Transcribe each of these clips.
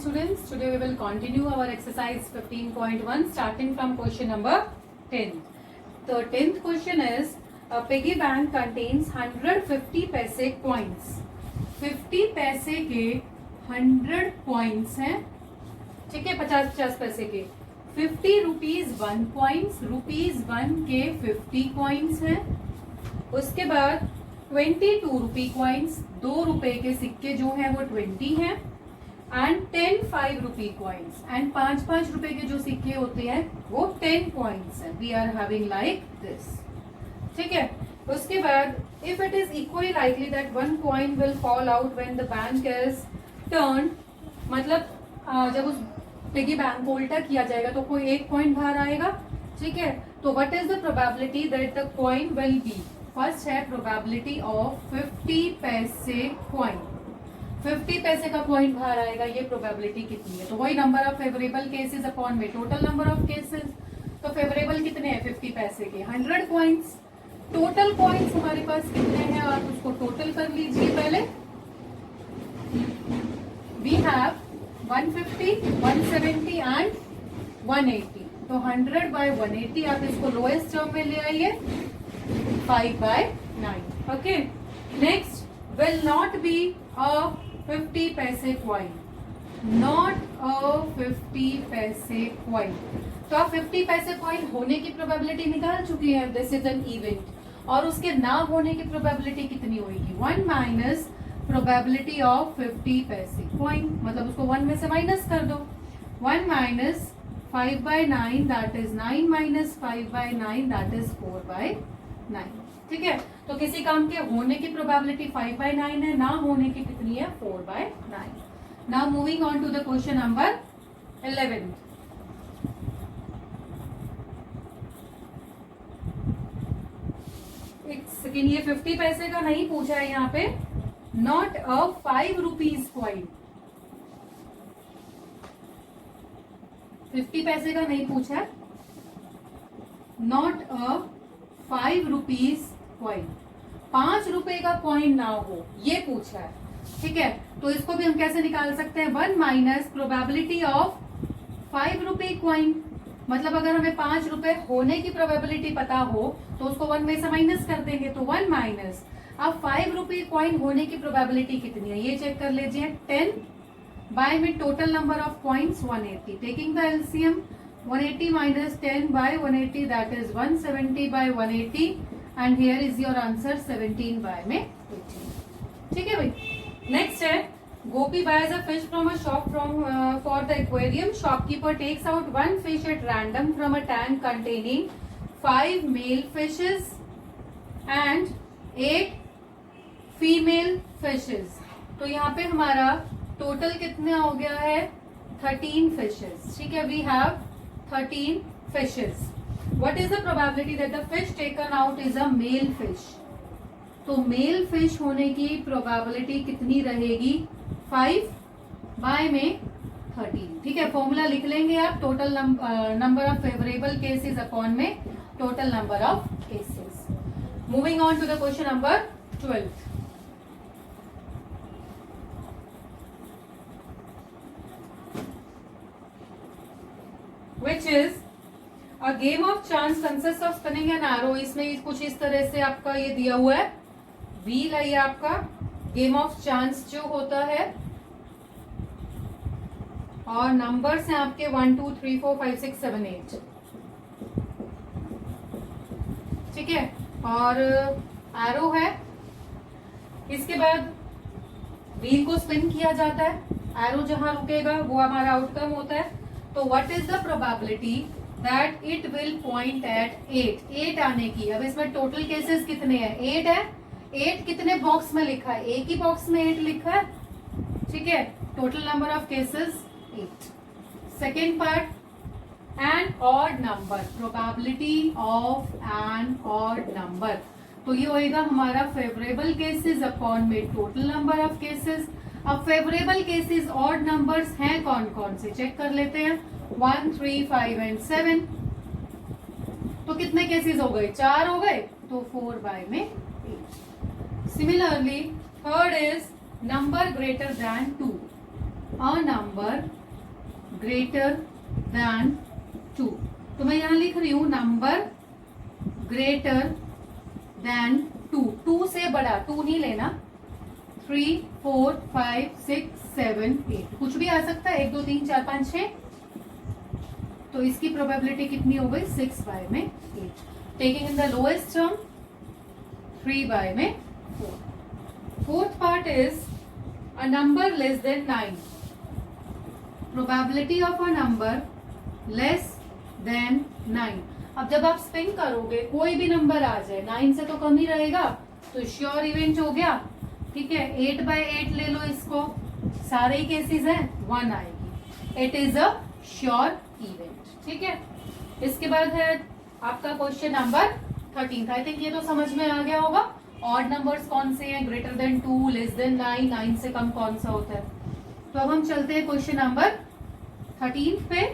students, today we will continue our exercise 15.1 starting from question number 10. The 10th question is a piggy bank contains 150 पैसे coins. 50 पैसे के 100 coins हैं, ठीक है, 50-50 पैसे के 50 रुपीज 1 coins, रुपीज 1 के 50 coins हैं. उसके बाद 22 रुपी कॉइन्स, 2 रुपए के सिक्के जो है वो 20 हैं एंड 10 5 रुपी कॉइन्स एंड 5 रुपए के जो सिक्के होते हैं वो 10 कॉइन्स हैं. We are having like this, ठीक है. उसके बाद if it is equally likely that 1 coin will fall out when the bank is turn, मतलब जब उस पिगी बैंक को उल्टा किया जाएगा तो कोई एक कॉइन बाहर आएगा, ठीक है. तो what is the probability that the coin will be, first है प्रोबेबिलिटी ऑफ 50 पैसे कॉइन. 50 पैसे का कॉइन बाहर आएगा, ये प्रोबेबिलिटी कितनी है. तो वही number of favourable cases upon में टोटल नंबर ऑफ केसेस. तो फेवरेबल कितने हैं 50 पैसे के 100 कॉइन्स. टोटल कॉइन्स हमारे पास कितने हैं आप उसको टोटल कर लीजिए पहले. We have 150, 170 and 180. तो 100 बाय 180 आप इसको लोएस्ट टर्म में ले आइए 5/9. Okay. Next will not be a 50 पैसे coin. Not a 50 पैसे coin. तो आप 50 पैसे coin होने की प्रोबेबिलिटी निकाल चुकी है. This is an event. और उसके ना होने की प्रोबेबिलिटी कितनी होगी 1 माइनस प्रोबेबिलिटी ऑफ 50 पैसे coin. मतलब उसको 1 में से माइनस कर दो. 1 minus 5/9 that is 9 minus 5/9 that is 4/9. ठीक है. तो किसी काम के होने की प्रोबेबिलिटी 5/9 है, ना होने की कितनी है 4/9. Now moving on to the question number 11. एक सेकेंड, ये 50 पैसे का नहीं पूछा है यहाँ पे. Not a 5 rupees coin. 50 पैसे का नहीं पूछा है. Not a 5 rupees coin. 5 रुपए का कॉइन ना हो ये पूछा है, ठीक है. तो इसको भी हम कैसे निकाल सकते हैं 1 माइनस प्रोबेबिलिटी ऑफ 5 रुपए कॉइन. मतलब अगर हमें 5 रुपए होने की प्रोबेबिलिटी पता हो तो उसको 1 में से माइनस कर देंगे. तो 1 माइनस अब 5 रुपए कॉइन होने की प्रोबेबिलिटी कितनी है ये चेक कर लीजिए. 10 बाय में total number of coins 180. Taking the LCM 180 minus 10 by 180 that is 170 by 180 and here is your answer 17 by में 18. ठीक है भाई. नेक्स्ट है गोपी buys a fish from a shop for the aquarium. Shopkeeper takes out 1 fish at random from a tank containing 5 male fishes and 8 female fishes. तो यहाँ पे हमारा total कितना हो गया है 13 fishes. ठीक है. We have 13 fishes. What is the probability that the fish taken out is a male fish? तो मेल फिश होने की प्रोबेबिलिटी कितनी रहेगी 5 बाय में 13. ठीक है. फॉर्मूला लिख लेंगे आप. Total number of favourable cases upon में total number of cases. Moving on to the question number 12. Which is a game of chance consists of spinning an arrow. इसमें कुछ इस तरह से आपका ये दिया हुआ है. व्हील है ये आपका. गेम ऑफ चांस जो होता है और नंबर्स हैं आपके 1 2 3 4 5 6 7 8. ठीक है. और एरो है. इसके बाद व्हील को स्पिन किया जाता है. एरो जहां रुकेगा वो हमारा आउटकम होता है. तो what is the probability that it will point at 8 आने की. अब इसमें टोटल केसेस कितने हैं 8 है. 8 कितने बॉक्स में लिखा है एक ही बॉक्स में 8 लिखा है. ठीक है. Total number of cases 8. Second part an odd number. Probability of an odd number. तो ये होएगा हमारा फेवरेबल केसेस अपॉन में टोटल नंबर ऑफ केसेस. अब फेवरेबल केसेस ऑड नंबर्स हैं कौन कौन से चेक कर लेते हैं. 1 3 5 एंड 7. तो कितने केसेस हो गए 4 हो गए. तो 4 बाय में 8. Similarly third is number greater than 2. A number greater than 2। तो मैं यहां लिख रही हूं नंबर ग्रेटर देन 2, 2 से बड़ा, 2 नहीं लेना, 3 4 5 6 7 8 कुछ भी आ सकता है, 1 2 3 4 5 6। तो इसकी प्रोबेबिलिटी कितनी हो गई, 6 बाय में 8। Taking in the lowest term 3 by में 4। Fourth part is a number less than 9। Probability of a number less than 9। अब जब आप स्पिन करोगे कोई भी नंबर आ जाए, 9 से तो कम ही रहेगा, तो श्योर इवेंट हो गया। ठीक है, 8 बाय 8 ले लो इसको, सारे ही केसेस हैं, 1 आएगी। It is a sure event. ठीक है, इसके बाद है आपका क्वेश्चन नंबर 13। आई थिंक ये तो समझ में आ गया होगा। ऑड नंबर्स कौन से हैं, ग्रेटर देन 2, लेस देन 9, 9 से कम कौन सा होता है। तो अब हम चलते हैं क्वेश्चन नंबर 13 पे।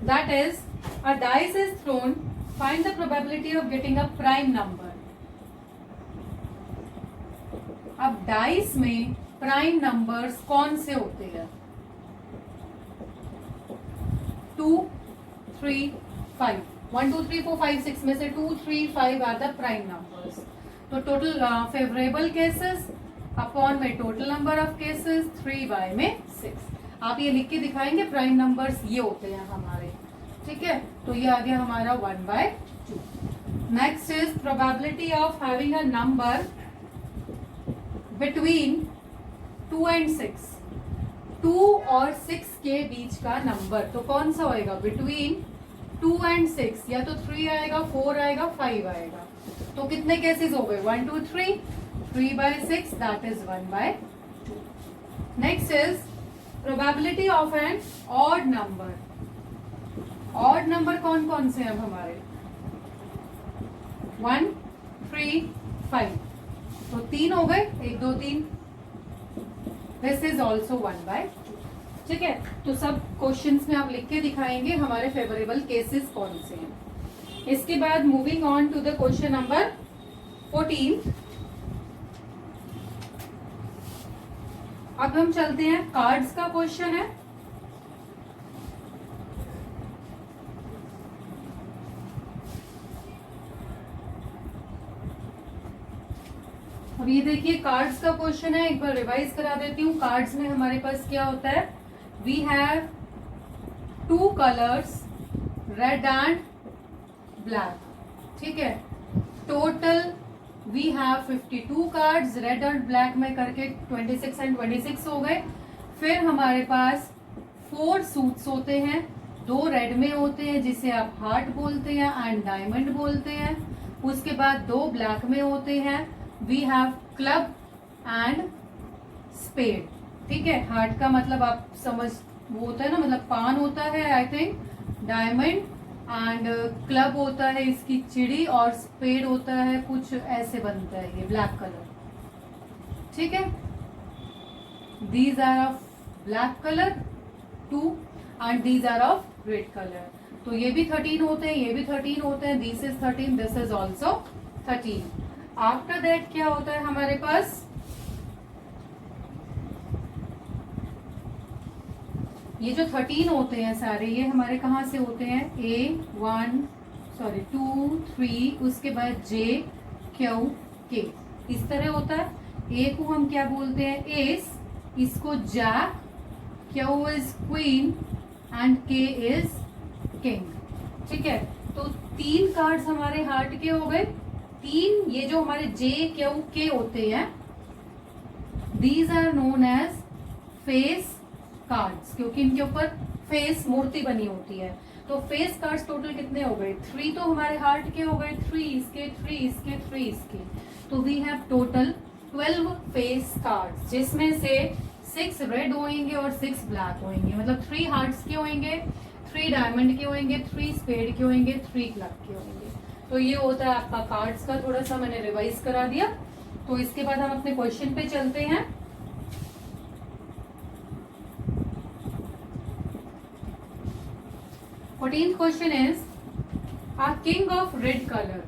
That is a dice is throne, find the probability of getting a prime number. अब डाइस में प्राइम नंबर्स कौन से होते हैं, 2 3 5, 1 2 3 4 5 6 में से 2 3 5 आर द प्राइम नंबर्स। तो टोटल फेवरेबल केसेस अपॉन में total number of cases 3 by में 6। आप ये लिख के दिखाएंगे प्राइम नंबर्स ये होते हैं हमारे। ठीक है, तो ये आ गया हमारा 1 by 2। Next is probability of having a number between 2 and 6। 2 और 6 के बीच का नंबर तो कौन सा होएगा, बिटवीन 2 एंड 6, या तो 3 आएगा, 4 आएगा, 5 आएगा। तो कितने केसेस हो गए, 1 2 3, 3 by 6, that is 1 by 2। Next is probability of an odd number. Odd number कौन कौन से हैं अब हमारे, 1 3 5, तो 3 हो गए, 1 2 3। This is also 1 by 2। ठीक है, तो सब क्वेश्चंस में आप लिख के दिखाएंगे हमारे फेवरेबल केसेस कौन से हैं। इसके बाद moving on to the question number 14। अब हम चलते हैं, कार्ड्स का क्वेश्चन है। अब ये देखिए कार्ड्स का क्वेश्चन है, एक बार रिवाइज करा देती हूँ। कार्ड्स में हमारे पास क्या होता है, we have 2 colours, red and black. ठीक है, total we have 52 cards, red और ब्लैक में करके 26 एंड 26 हो गए। फिर हमारे पास 4 सूट्स होते हैं, 2 रेड में होते हैं जिसे आप हार्ट बोलते हैं एंड डायमंड बोलते हैं। उसके बाद 2 ब्लैक में होते हैं, we have club and spade. ठीक है, हार्ट का मतलब आप समझ, वो होता है ना, मतलब पान होता है I think, diamond and club होता है इसकी चिड़ी, और स्पेड होता है कुछ ऐसे बनता है ये ब्लैक कलर। ठीक है, these are of black colour 2 and these are of red colour. तो ये भी 13 होते हैं, ये भी 13 होते हैं, this is 13, this is also 13। After that क्या होता है हमारे पास, ये जो 13 होते हैं सारे, ये हमारे कहाँ से होते हैं, A1 2 3, उसके बाद J Q K, इस तरह होता है। A को हम क्या बोलते हैं, एस, इसको jack, Q is queen and K is king. ठीक है, तो 3 कार्ड्स हमारे हार्ट के हो गए। 3 ये जो हमारे J Q K होते हैं, these are known as face cards, क्योंकि इनके ऊपर फेस मूर्ति बनी होती है। तो फेस कार्ड्स टोटल कितने हो गए, 3 तो हमारे हार्ट के हो गए, 3 इसके, 3 इसके, 3 इसके। तो we have total 12 face cards, जिसमें से 6 रेड होंगे और 6 ब्लैक होंगे, मतलब 3 हार्ट्स के होंगे, 3 डायमंड के होंगे, 3 स्पेड के होंगे, 3 क्लब के होंगे। तो ये होता है आपका कार्ड्स का, थोड़ा सा मैंने रिवाइज करा दिया। तो इसके बाद हम अपने क्वेश्चन पे चलते हैं। Fourteenth question is a king of red color.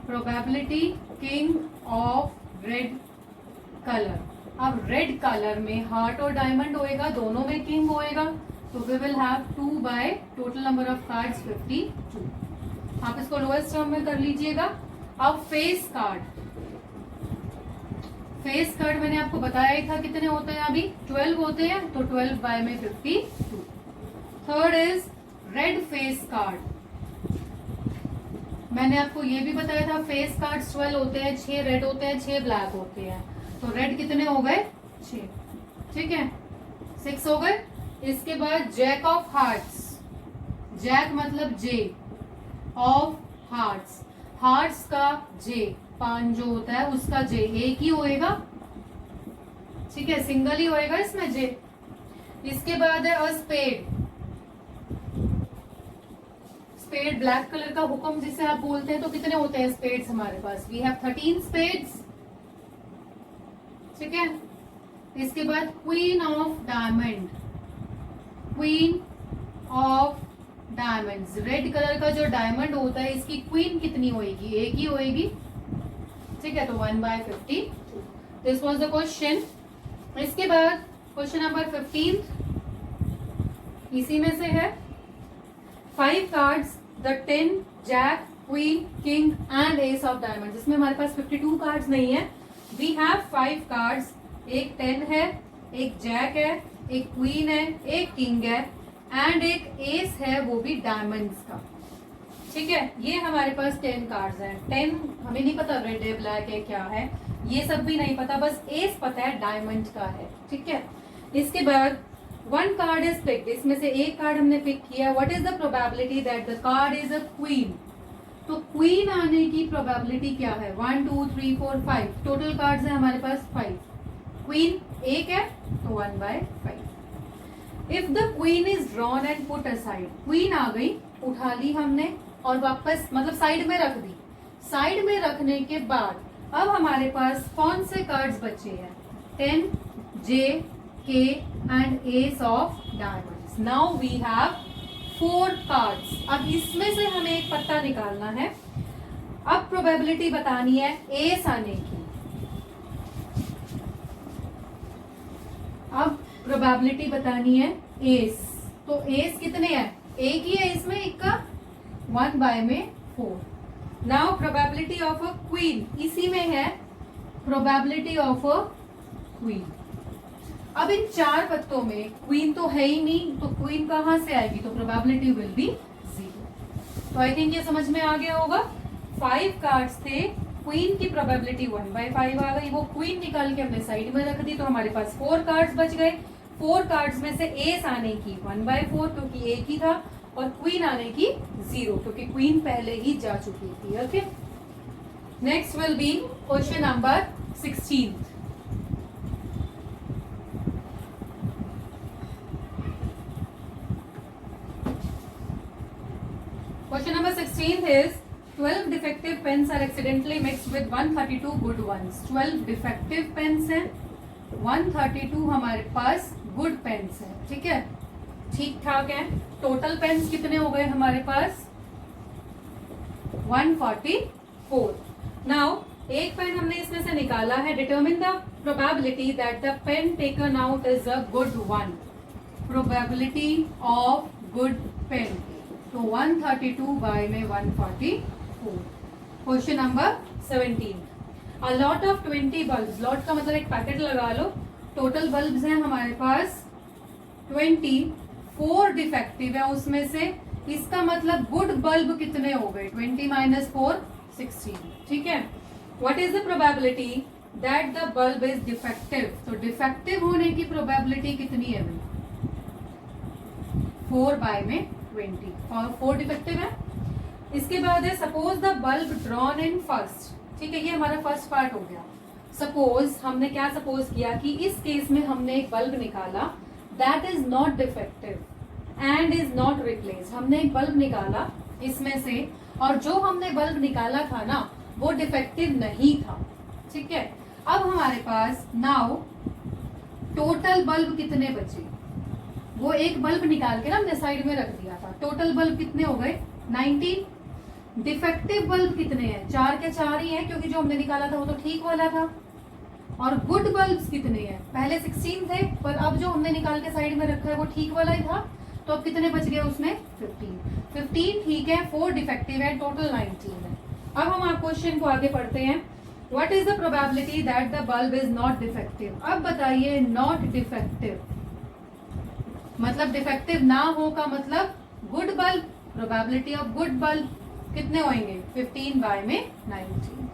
Probability king of red colour. अब रेड कलर में हार्ट और डायमंड होएगा, दोनों में किंग होएगा, तो we will have 2 by total number of cards 52। आप इसको लोएस्ट टर्म में कर लीजिएगा। अब फेस कार्ड, फेस कार्ड मैंने आपको बताया ही था कितने होते हैं, अभी 12 होते हैं, तो 12 बाय में 52। Third is red face card. मैंने आपको ये भी बताया था फेस कार्ड 12 होते हैं, 6 रेड होते हैं, 6 ब्लैक होते हैं, तो रेड कितने हो गए 6, ठीक है 6 हो गए। इसके बाद जैक ऑफ हार्ट्स, जैक मतलब जे ऑफ हार्ट्स, हार्ट्स का जे, 5 जो होता है उसका जे एक ही होएगा, ठीक है सिंगल ही होएगा इसमें जे। इसके बाद है a spade, spade black colour का हुक्म जिसे आप बोलते हैं, तो कितने होते हैं स्पेड्स हमारे पास, वी हैव 13 स्पेड्स, ठीक है। इसके बाद queen of diamond, queen of diamonds, red colour का जो डायमंड होता है इसकी क्वीन कितनी होएगी, एक ही होएगी, ठीक है, तो 1 by 50। This was the question. इसके बाद क्वेश्चन नंबर 15 इसी में से है, 5 cards the 10 jack queen king and ace of diamond, जिसमें हमारे पास 52 कार्ड्स नहीं है, वी हैव 5 कार्ड्स, एक 10 है, एक जैक है, एक क्वीन है, एक किंग है एंड एक एस है, वो भी डायमंड्स का, ठीक है। ये हमारे पास 10 कार्ड्स हैं, 10 हमें नहीं पता रेड है ब्लैक है क्या है, ये सब भी नहीं पता, बस एस पता है डायमंड का है, ठीक है। इसके बाद 1 कार्ड इज पिक्ड, इसमें से एक कार्ड हमने पिक किया, what is the probability that the card is a queen, तो क्वीन आने की प्रोबेबिलिटी क्या है, 1 2 3 4 5 टोटल कार्ड्स है हमारे पास 5, क्वीन एक है तो 1 by 5। If the queen is drawn and put aside, queen आ गई, उठा ली हमने और वापस मतलब साइड में रख दी, साइड में रखने के बाद अब हमारे पास कौन से कार्ड्स बचे हैं, 10 J K and ace of diamonds. Now we have 4 cards. अब इसमें से हमें एक पत्ता निकालना है, अब प्रोबेबिलिटी बतानी है एस आने की, अब प्रोबेबिलिटी बतानी है एस, तो एस कितने हैं, एक ही है इसमें, एक का 1 बाय में 4। Now probability of a queen, इसी में है प्रोबेबिलिटी ऑफ अ क्वीन। अब इन 4 पत्तों में क्वीन तो है ही नहीं, तो क्वीन कहां से आएगी, तो प्रोबेबिलिटी विल बी 0। तो आई थिंक ये समझ में आ गया होगा, 5 कार्ड्स थे, क्वीन की प्रोबेबिलिटी 1 बाय 5 आ गई, वो क्वीन निकाल के हमने साइड में रख दी, तो हमारे पास 4 कार्ड्स बच गए। 4 कार्ड्स में से एस आने की 1 बाय 4 क्योंकि एक ही था, और क्वीन आने की 0 क्योंकि क्वीन पहले ही जा चुकी थी, okay. Next will be question number 16। Question number 16 is 12 defective pens are accidentally mixed with 132 good ones. 12 defective pens हैं, 132 हमारे पास good pens हैं, ठीक है, ठीक ठाक है। टोटल पेन्स कितने हो गए हमारे पास 144। नाउ एक पेन हमने इसमें से निकाला है, determine the probability that the pen taken out is a good one, probability of good pen, तो 132 बाय में 144। Question number 17, a lot of 20 bulb, lot का मतलब एक पैकेट लगा लो, टोटल बल्ब्स हैं हमारे पास 20, 4 डिफेक्टिव है उसमें से, इसका मतलब गुड बल्ब कितने हो गए 20 माइनस 4 16, ठीक है। What is the probability that the bulb is defective, तो डिफेक्टिव होने की प्रोबेबिलिटी कितनी है भाई 4 बाय में 20, और 4 डिफेक्टिव है। इसके बाद है suppose the bulb drawn in first, ठीक है, ये हमारा फर्स्ट पार्ट हो गया। सपोज हमने क्या सपोज किया कि इस केस में हमने एक बल्ब निकाला that is not defective and is not replace, हमने एक बल्ब निकाला इसमें से, और जो हमने बल्ब निकाला था ना वो डिफेक्टिव नहीं था, ठीक है। अब हमारे पास नाउ टोटल बल्ब कितने बचे, वो एक बल्ब निकाल के ना हमने साइड में रख दिया था, टोटल बल्ब कितने हो गए 19। डिफेक्टिव बल्ब कितने हैं 4 के 4 ही हैं, क्योंकि जो हमने निकाला था वो तो ठीक वाला था। और गुड बल्ब्स कितने हैं? पहले 16 थे, पर अब जो हमने निकाल के साइड में रखा है वो ठीक वाला ही था, तो अब कितने बच गए उसमें? 15 ठीक है, 4 डिफेक्टिव है, टोटल 19 है। अब हम आप क्वेश्चन को आगे पढ़ते हैं। What is the probability that the bulb is not defective? अब बताइए, नॉट डिफेक्टिव मतलब डिफेक्टिव ना हो का मतलब good bulb, probability of good bulb कितने होंगे? 15 बाय में 19।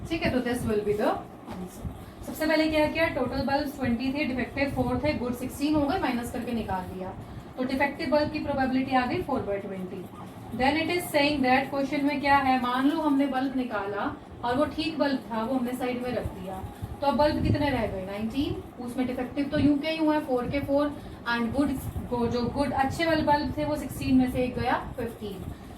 ठीक है, तो this will be the answer. सबसे पहले क्या किया, टोटल बल्ब 20 थे, डिफेक्टिव 4 थे, गुड 16 हो गए, माइनस करके निकाल दिया, तो डिफेक्टिव बल्ब की प्रोबेबिलिटी आ गई 4/20। Then it is saying that question में क्या है, मान लो हमने बल्ब निकाला और वो ठीक बल्ब था, वो हमने साइड में रख दिया, तो अब बल्ब कितने रह गए? 19। उसमें डिफेक्टिव तो यूं के यूं है, 4 के 4, एंड गुड जो गुड अच्छे वाले बल्ब थे वो 16 में से एक गया 15।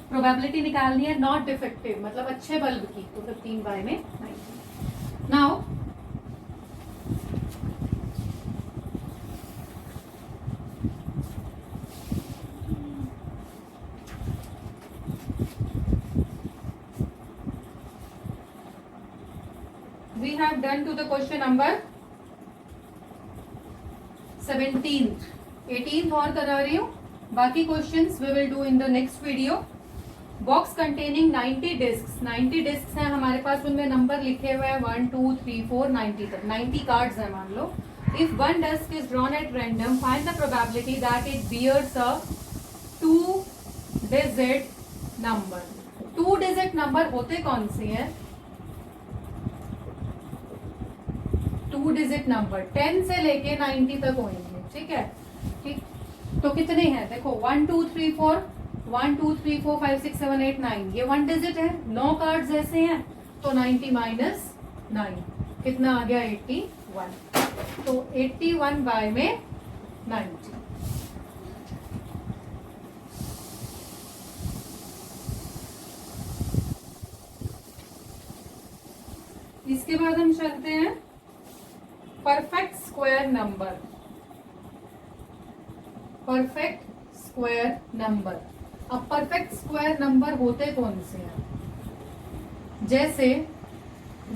प्रोबेबिलिटी निकालनी है नॉट डिफेक्टिव मतलब अच्छे बल्ब की, तो 15 बाय में 19। Now we have done to the question number 17th 18th और करा रही हूँ, बाकी questions we will do in the next video। Box containing 90 disc, 90 disc हैं हमारे पास, उनमें नंबर लिखे हुए हैं 1 2 3 4 90 तक, 90 कार्ड्स हैं मान लो। If one disc is drawn at random, find the probability that it bears a 2 digit number. 2 digit number होते कौन से हैं? 2 डिजिट नंबर 10 से लेके 90 तक होंगे, ठीक है। ठीक, तो कितने हैं देखो, 1 2 3 4 1 2 3 4 5 6 7 8 9, ये 1 डिजिट है, 9 कार्ड्स ऐसे हैं, तो 90 माइनस 9 कितना आ गया? 81। तो 81 बाय में 90। इसके बाद हम चलते हैं perfect square number. Perfect square number, अब परफेक्ट स्क्वायर नंबर होते कौन से हैं? जैसे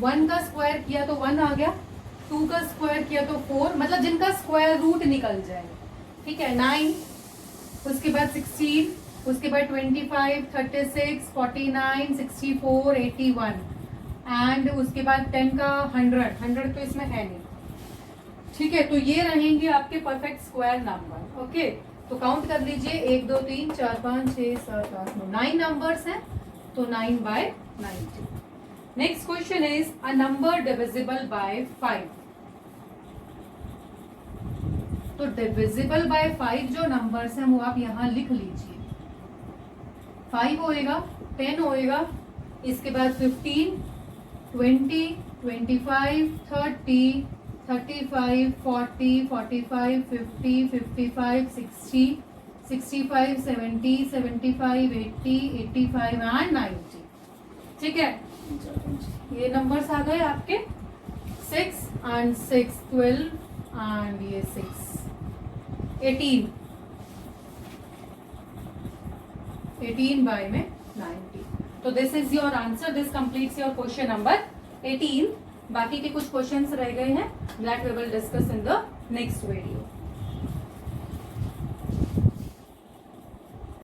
1 का स्क्वायर किया तो 1 आ गया, 2 का स्क्वायर किया तो 4, मतलब जिनका स्क्वायर रूट निकल जाए, ठीक है। 9, उसके बाद 16, उसके बाद 25 36 49 64 81, एंड उसके बाद 10 का 100 तो इसमें है नहीं, ठीक है। तो ये रहेंगे आपके परफेक्ट स्क्वायर नंबर। ओके, तो काउंट कर लीजिए, 1 2 3 4 5 6 7 8 9, 9 नंबर्स हैं, तो 9 by 90। Next question is a number divisible by 5। तो डिविजिबल बाय 5 जो नंबर्स हैं वो आप यहां लिख लीजिए। 5 होएगा, 10 होएगा, इसके बाद 15 20 25 30 35 40 45 50 55 60 65 70 75 80 85 एंड 90, ठीक है। ये नंबर्स आ गए आपके 6 एंड 6 12 एंड ये 6 18 बाय में 90। तो this is your answer, this completes your question number 18। बाकी के कुछ क्वेश्चंस रह गए हैं, that we will discuss in the next video.